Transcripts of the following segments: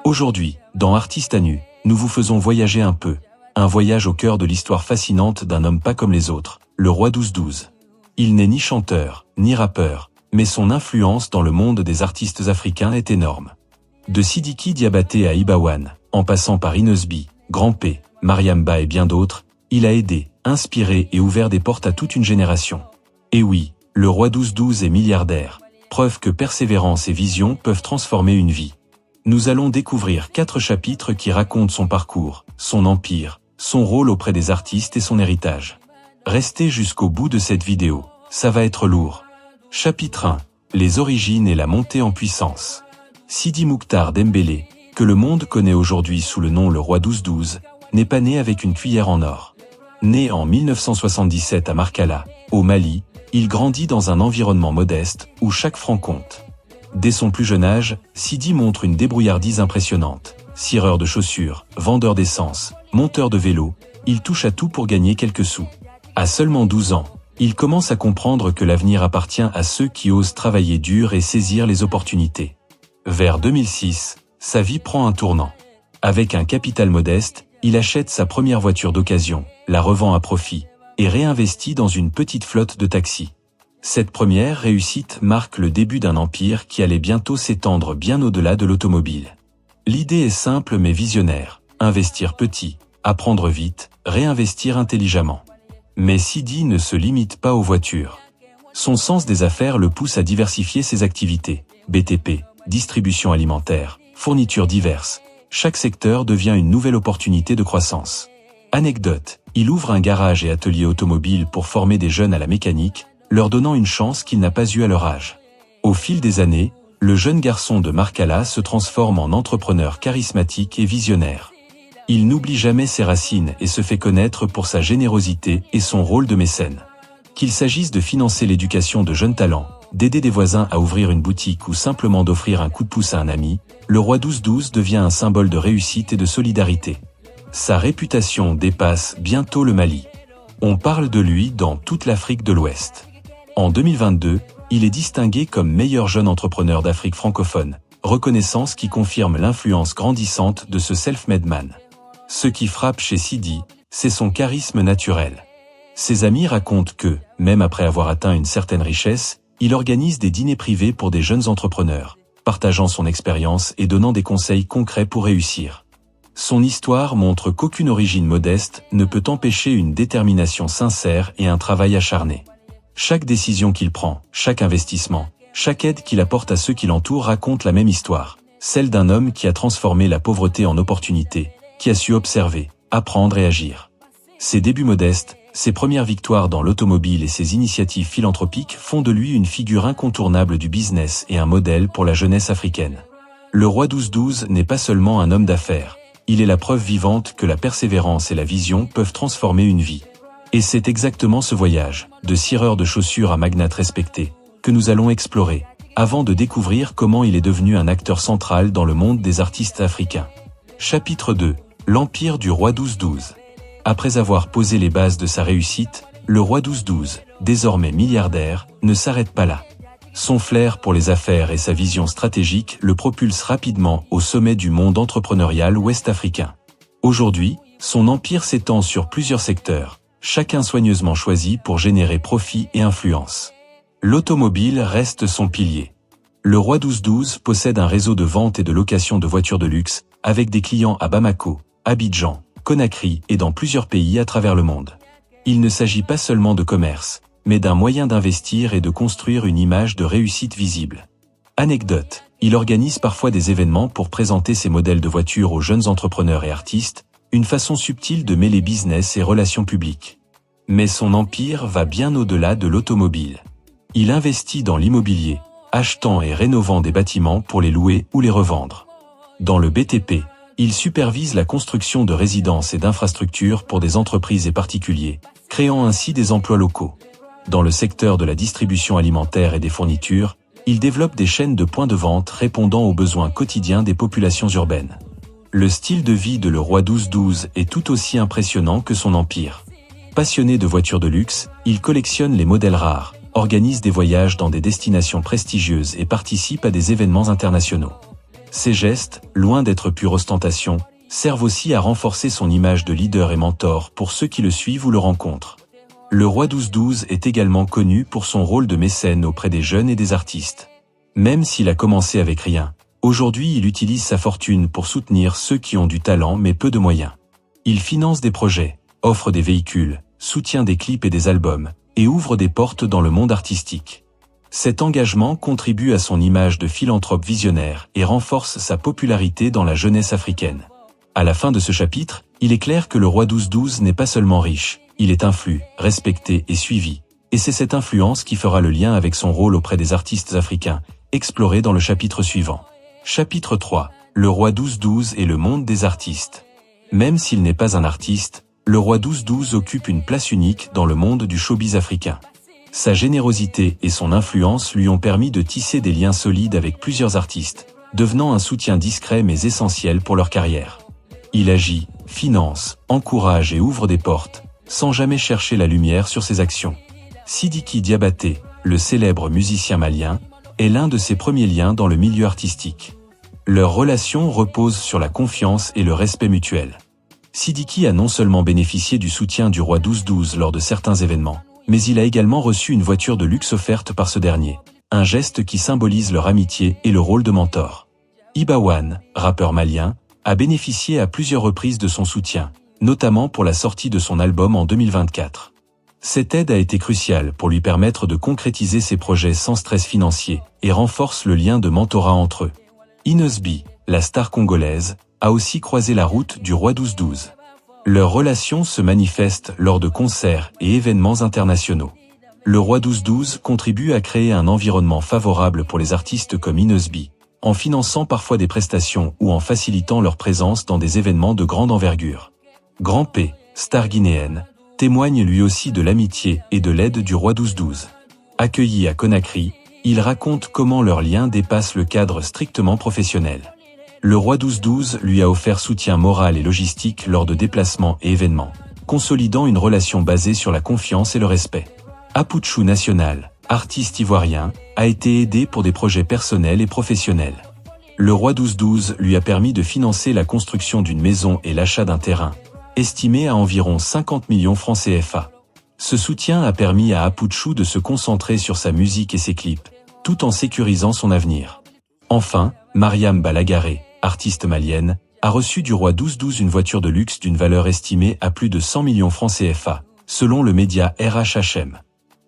Aujourd'hui, dans Artiste à nu, nous vous faisons voyager un peu. Un voyage au cœur de l'histoire fascinante d'un homme pas comme les autres, le roi 12-12. Il n'est ni chanteur, ni rappeur, mais son influence dans le monde des artistes africains est énorme. De Sidiki Diabaté à Ibawan, en passant par Inosbi, Grand P, Mariamba et bien d'autres, il a aidé, inspiré et ouvert des portes à toute une génération. Et oui, le roi 12-12 est milliardaire, preuve que persévérance et vision peuvent transformer une vie. Nous allons découvrir 4 chapitres qui racontent son parcours, son empire, son rôle auprès des artistes et son héritage. Restez jusqu'au bout de cette vidéo, ça va être lourd. Chapitre 1. Les origines et la montée en puissance. Sidi Mouktar Dembélé, que le monde connaît aujourd'hui sous le nom le roi 12-12, n'est pas né avec une cuillère en or. Né en 1977 à Markala, au Mali, il grandit dans un environnement modeste où chaque franc compte. Dès son plus jeune âge, Sidi montre une débrouillardise impressionnante. Cireur de chaussures, vendeur d'essence, monteur de vélo, il touche à tout pour gagner quelques sous. À seulement 12 ans, il commence à comprendre que l'avenir appartient à ceux qui osent travailler dur et saisir les opportunités. Vers 2006, sa vie prend un tournant. Avec un capital modeste, il achète sa première voiture d'occasion, la revend à profit, et réinvestit dans une petite flotte de taxis. Cette première réussite marque le début d'un empire qui allait bientôt s'étendre bien au-delà de l'automobile. L'idée est simple mais visionnaire, investir petit, apprendre vite, réinvestir intelligemment. Mais Sidi ne se limite pas aux voitures. Son sens des affaires le pousse à diversifier ses activités, BTP, distribution alimentaire, fournitures diverses. Chaque secteur devient une nouvelle opportunité de croissance. Anecdote, il ouvre un garage et atelier automobile pour former des jeunes à la mécanique, leur donnant une chance qu'il n'a pas eue à leur âge. Au fil des années, le jeune garçon de Markala se transforme en entrepreneur charismatique et visionnaire. Il n'oublie jamais ses racines et se fait connaître pour sa générosité et son rôle de mécène. Qu'il s'agisse de financer l'éducation de jeunes talents, d'aider des voisins à ouvrir une boutique ou simplement d'offrir un coup de pouce à un ami, le roi 12-12 devient un symbole de réussite et de solidarité. Sa réputation dépasse bientôt le Mali. On parle de lui dans toute l'Afrique de l'Ouest. En 2022, il est distingué comme meilleur jeune entrepreneur d'Afrique francophone, reconnaissance qui confirme l'influence grandissante de ce self-made man. Ce qui frappe chez Sidi, c'est son charisme naturel. Ses amis racontent que, même après avoir atteint une certaine richesse, il organise des dîners privés pour des jeunes entrepreneurs, partageant son expérience et donnant des conseils concrets pour réussir. Son histoire montre qu'aucune origine modeste ne peut empêcher une détermination sincère et un travail acharné. Chaque décision qu'il prend, chaque investissement, chaque aide qu'il apporte à ceux qui l'entourent raconte la même histoire, celle d'un homme qui a transformé la pauvreté en opportunité, qui a su observer, apprendre et agir. Ses débuts modestes, ses premières victoires dans l'automobile et ses initiatives philanthropiques font de lui une figure incontournable du business et un modèle pour la jeunesse africaine. Le roi 12-12 n'est pas seulement un homme d'affaires, il est la preuve vivante que la persévérance et la vision peuvent transformer une vie. Et c'est exactement ce voyage, de cireur de chaussures à magnate respecté, que nous allons explorer, avant de découvrir comment il est devenu un acteur central dans le monde des artistes africains. Chapitre 2. L'empire du roi 12-12. Après avoir posé les bases de sa réussite, le roi 12-12, désormais milliardaire, ne s'arrête pas là. Son flair pour les affaires et sa vision stratégique le propulsent rapidement au sommet du monde entrepreneurial ouest-africain. Aujourd'hui, son empire s'étend sur plusieurs secteurs, chacun soigneusement choisi pour générer profit et influence. L'automobile reste son pilier. Le roi 12-12 possède un réseau de vente et de location de voitures de luxe, avec des clients à Bamako, Abidjan, Conakry et dans plusieurs pays à travers le monde. Il ne s'agit pas seulement de commerce, mais d'un moyen d'investir et de construire une image de réussite visible. Anecdote, il organise parfois des événements pour présenter ses modèles de voitures aux jeunes entrepreneurs et artistes, une façon subtile de mêler business et relations publiques. Mais son empire va bien au-delà de l'automobile. Il investit dans l'immobilier, achetant et rénovant des bâtiments pour les louer ou les revendre. Dans le BTP, il supervise la construction de résidences et d'infrastructures pour des entreprises et particuliers, créant ainsi des emplois locaux. Dans le secteur de la distribution alimentaire et des fournitures, il développe des chaînes de points de vente répondant aux besoins quotidiens des populations urbaines. Le style de vie de le roi 12-12 est tout aussi impressionnant que son empire. Passionné de voitures de luxe, il collectionne les modèles rares, organise des voyages dans des destinations prestigieuses et participe à des événements internationaux. Ces gestes, loin d'être pure ostentation, servent aussi à renforcer son image de leader et mentor pour ceux qui le suivent ou le rencontrent. Le roi 12-12 est également connu pour son rôle de mécène auprès des jeunes et des artistes. Même s'il a commencé avec rien, aujourd'hui il utilise sa fortune pour soutenir ceux qui ont du talent mais peu de moyens. Il finance des projets, offre des véhicules, soutient des clips et des albums, et ouvre des portes dans le monde artistique. Cet engagement contribue à son image de philanthrope visionnaire et renforce sa popularité dans la jeunesse africaine. À la fin de ce chapitre, il est clair que le roi 12-12 n'est pas seulement riche, il est influent, respecté et suivi, et c'est cette influence qui fera le lien avec son rôle auprès des artistes africains, exploré dans le chapitre suivant. Chapitre 3. Le roi 12-12 et le monde des artistes. Même s'il n'est pas un artiste, le roi 12-12 occupe une place unique dans le monde du showbiz africain. Sa générosité et son influence lui ont permis de tisser des liens solides avec plusieurs artistes, devenant un soutien discret mais essentiel pour leur carrière. Il agit, finance, encourage et ouvre des portes, sans jamais chercher la lumière sur ses actions. Sidiki Diabaté, le célèbre musicien malien, est l'un de ses premiers liens dans le milieu artistique. Leur relation repose sur la confiance et le respect mutuel. Sidiki a non seulement bénéficié du soutien du roi 12-12 lors de certains événements, mais il a également reçu une voiture de luxe offerte par ce dernier, un geste qui symbolise leur amitié et le rôle de mentor. Ibawan, rappeur malien, a bénéficié à plusieurs reprises de son soutien, notamment pour la sortie de son album en 2024. Cette aide a été cruciale pour lui permettre de concrétiser ses projets sans stress financier et renforce le lien de mentorat entre eux. Inosbi, la star congolaise, a aussi croisé la route du roi 12-12. Leur relation se manifeste lors de concerts et événements internationaux. Le roi 12-12 contribue à créer un environnement favorable pour les artistes comme Inosbi, en finançant parfois des prestations ou en facilitant leur présence dans des événements de grande envergure. Grand P, star guinéenne, témoigne lui aussi de l'amitié et de l'aide du roi 12-12. Accueilli à Conakry, il raconte comment leur lien dépasse le cadre strictement professionnel. Le roi 12-12 lui a offert soutien moral et logistique lors de déplacements et événements, consolidant une relation basée sur la confiance et le respect. Apouchou National, artiste ivoirien, a été aidé pour des projets personnels et professionnels. Le roi 12-12 lui a permis de financer la construction d'une maison et l'achat d'un terrain, estimé à environ 50 millions francs CFA. Ce soutien a permis à Apouchou de se concentrer sur sa musique et ses clips, tout en sécurisant son avenir. Enfin, Mariam Balagaré, artiste malienne, a reçu du roi 12-12 une voiture de luxe d'une valeur estimée à plus de 100 millions francs CFA, selon le média RHHM.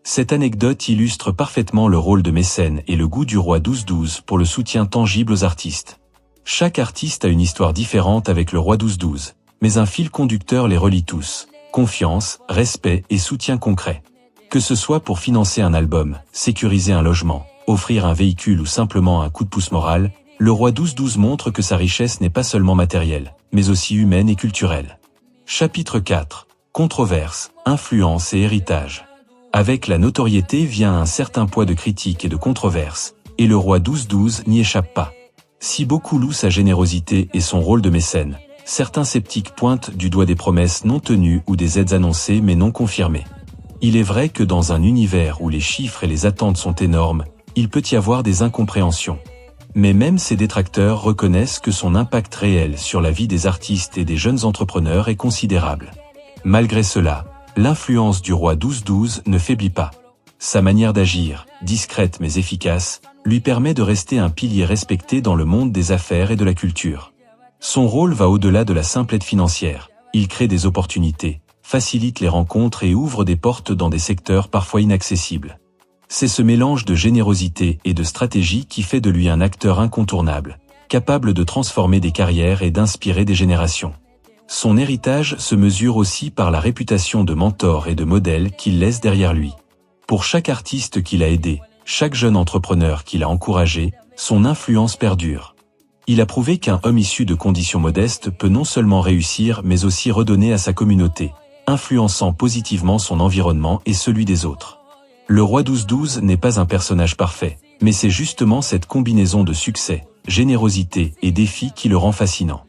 Cette anecdote illustre parfaitement le rôle de mécène et le goût du roi 12-12 pour le soutien tangible aux artistes. Chaque artiste a une histoire différente avec le roi 12-12, mais un fil conducteur les relie tous: confiance, respect et soutien concret. Que ce soit pour financer un album, sécuriser un logement, offrir un véhicule ou simplement un coup de pouce moral, le roi 12-12 montre que sa richesse n'est pas seulement matérielle, mais aussi humaine et culturelle. Chapitre 4. Controverses, influence et héritage. Avec la notoriété vient un certain poids de critiques et de controverses, et le roi 12-12 n'y échappe pas. Si beaucoup louent sa générosité et son rôle de mécène, certains sceptiques pointent du doigt des promesses non tenues ou des aides annoncées mais non confirmées. Il est vrai que dans un univers où les chiffres et les attentes sont énormes, il peut y avoir des incompréhensions. Mais même ses détracteurs reconnaissent que son impact réel sur la vie des artistes et des jeunes entrepreneurs est considérable. Malgré cela, l'influence du roi 12-12 ne faiblit pas. Sa manière d'agir, discrète mais efficace, lui permet de rester un pilier respecté dans le monde des affaires et de la culture. Son rôle va au-delà de la simple aide financière. Il crée des opportunités, facilite les rencontres et ouvre des portes dans des secteurs parfois inaccessibles. C'est ce mélange de générosité et de stratégie qui fait de lui un acteur incontournable, capable de transformer des carrières et d'inspirer des générations. Son héritage se mesure aussi par la réputation de mentor et de modèle qu'il laisse derrière lui. Pour chaque artiste qu'il a aidé, chaque jeune entrepreneur qu'il a encouragé, son influence perdure. Il a prouvé qu'un homme issu de conditions modestes peut non seulement réussir mais aussi redonner à sa communauté, influençant positivement son environnement et celui des autres. Le roi 12-12 n'est pas un personnage parfait, mais c'est justement cette combinaison de succès, générosité et défi qui le rend fascinant.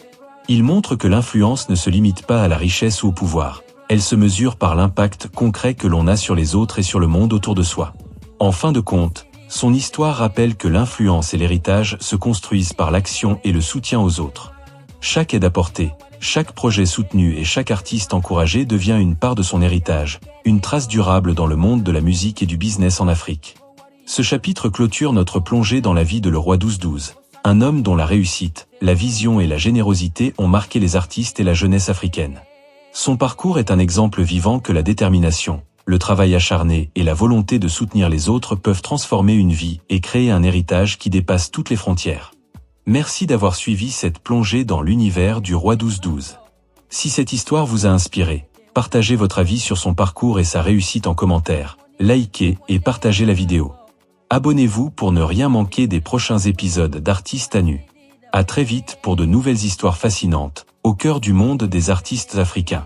Il montre que l'influence ne se limite pas à la richesse ou au pouvoir, elle se mesure par l'impact concret que l'on a sur les autres et sur le monde autour de soi. En fin de compte, son histoire rappelle que l'influence et l'héritage se construisent par l'action et le soutien aux autres. Chaque aide apportée, chaque projet soutenu et chaque artiste encouragé devient une part de son héritage, une trace durable dans le monde de la musique et du business en Afrique. Ce chapitre clôture notre plongée dans la vie de le roi 12-12, un homme dont la réussite, la vision et la générosité ont marqué les artistes et la jeunesse africaine. Son parcours est un exemple vivant que la détermination, le travail acharné et la volonté de soutenir les autres peuvent transformer une vie et créer un héritage qui dépasse toutes les frontières. Merci d'avoir suivi cette plongée dans l'univers du roi 12-12. Si cette histoire vous a inspiré, partagez votre avis sur son parcours et sa réussite en commentaire, likez et partagez la vidéo. Abonnez-vous pour ne rien manquer des prochains épisodes d'Artistes à nu. À très vite pour de nouvelles histoires fascinantes, au cœur du monde des artistes africains.